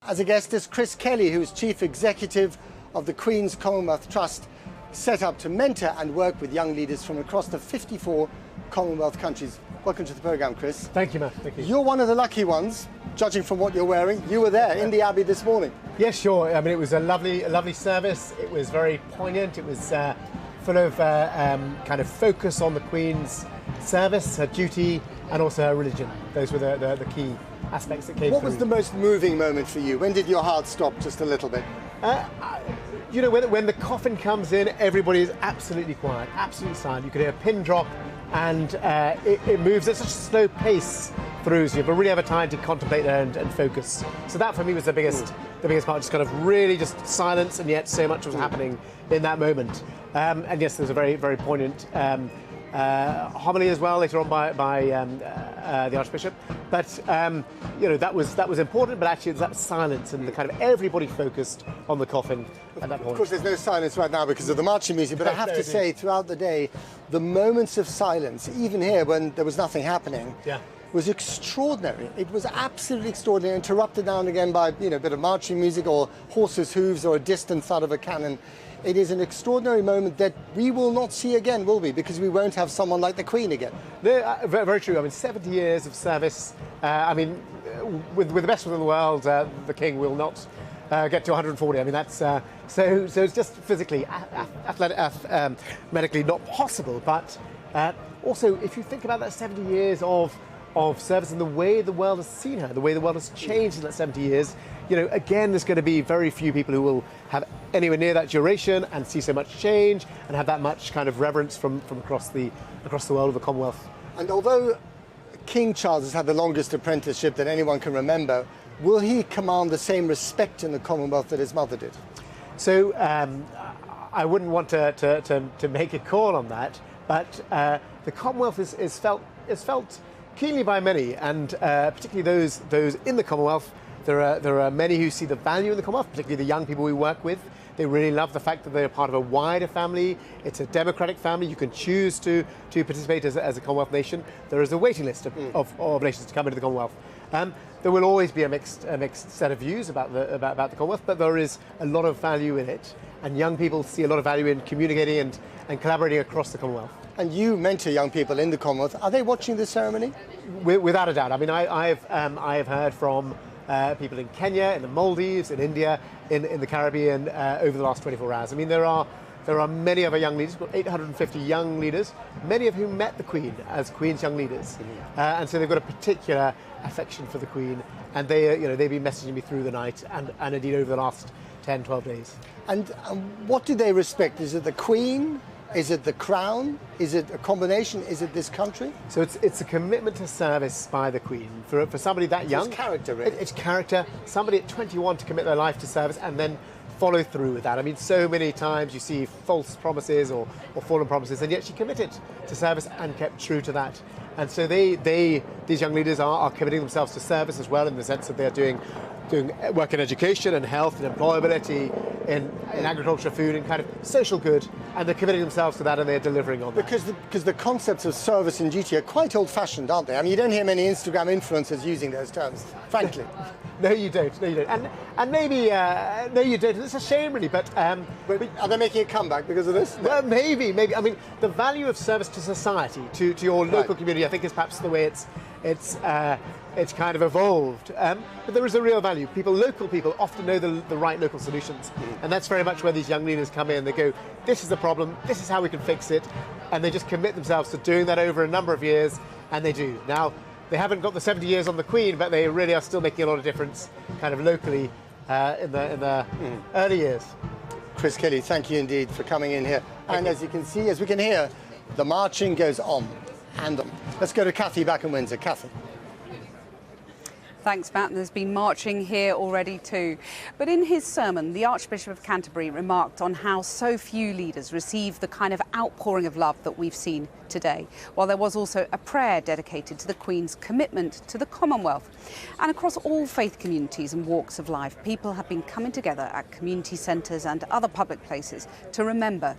as a guest is Chris Kelly, who's Chief Executive of the Queen's Commonwealth Trust, set up to mentor and work with young leaders from across the 54 Commonwealth countries. Welcome to the programme, Chris. Thank you, Matt. Thank you. You're one of the lucky ones, judging from what you're wearing. You were there in the Abbey this morning. Yes, sure. I mean, it was a lovely service. It was very poignant. It was full of kind of focus on the Queen's service, her duty, and also her religion. Those were the key aspects that came through. What was the most moving moment for you? When did your heart stop just a little bit? You know, when the coffin comes in, everybody is absolutely quiet, absolutely silent. You could hear a pin drop, and it moves at such a slow pace through, so you really have a time to contemplate and focus. So that for me was the biggest part, just kind of really just silence, and yet so much was happening in that moment. And yes, there's a very poignant homily as well later on by the Archbishop. But you know, that was important. But actually, it's that silence and the kind of everybody focused on the coffin at that point. Of course, there's no silence right now because of the marching music. But I have to say, throughout the day, the moments of silence, even here when there was nothing happening, was extraordinary. It was absolutely extraordinary, interrupted now and again by a bit of marching music or horses' hooves or a distant thud of a cannon. It is an extraordinary moment that we will not see again, will we? Because we won't have someone like the Queen again. Very true. I mean, 70 years of service. I mean, with the best within the world, the King will not get to 140. I mean, that's so it's just physically, medically not possible. But also, if you think about that 70 years of service and the way the world has seen her, the way the world has changed in that 70 years, again, there's going to be very few people who will have anywhere near that duration and see so much change and have that much kind of reverence from across the world of the Commonwealth. And although King Charles has had the longest apprenticeship that anyone can remember, will he command the same respect in the Commonwealth that his mother did? So I wouldn't want to make a call on that, but the Commonwealth is felt keenly by many, and particularly those in the Commonwealth. There are many who see the value in the Commonwealth, particularly the young people we work with. They really love the fact that they're part of a wider family. It's a democratic family. You can choose to participate as a Commonwealth nation. There is a waiting list of nations to come into the Commonwealth. There will always be a mixed set of views about the Commonwealth, but there is a lot of value in it, and young people see a lot of value in communicating and collaborating across the Commonwealth. And you mentor young people in the Commonwealth. Are they watching this ceremony? Without a doubt. I mean, I have heard from people in Kenya, in the Maldives, in India, in the Caribbean over the last 24 hours. I mean, there are many of our young leaders, we've got 850 young leaders, many of whom met the Queen as Queen's young leaders. And so they've got a particular affection for the Queen, and they've been messaging me through the night and indeed over the last 10, 12 days. And what do they respect? Is it the Queen? Is it the Crown? Is it a combination? Is it this country? So it's a commitment to service by the Queen. For somebody that young... It's character, really. It's character. Somebody at 21 to commit their life to service and then follow through with that. I mean, so many times you see false promises or fallen promises, and yet she committed to service and kept true to that. And so these young leaders are committing themselves to service as well, in the sense that they're doing work in education and health and employability, in agriculture, food, and kind of social good, and they're committing themselves to that, and they're delivering on that. Because the concepts of service and duty are quite old-fashioned, aren't they? I mean, you don't hear many Instagram influencers using those terms, frankly. No, you don't. And maybe no, you don't. It's a shame, really. But are they making a comeback because of this? No. Well, maybe. I mean, the value of service to society, to your local community, I think is perhaps the way it's kind of evolved. But there is a real value. Local people often know the right local solutions, and that's very much where these young leaders come in. They go, this is the problem, this is how we can fix it, and they just commit themselves to doing that over a number of years, and they do. Now, they haven't got the 70 years on the Queen, but they really are still making a lot of difference kind of locally in the early years. Chris Kelly, thank you indeed for coming in here. And as you can see, as we can hear, the marching goes on and on. Let's go to Kathy back in Windsor. Kathy. Thanks, Matt. There's been marching here already too. But in his sermon, the Archbishop of Canterbury remarked on how so few leaders receive the kind of outpouring of love that we've seen today, while there was also a prayer dedicated to the Queen's commitment to the Commonwealth. And across all faith communities and walks of life, people have been coming together at community centres and other public places to remember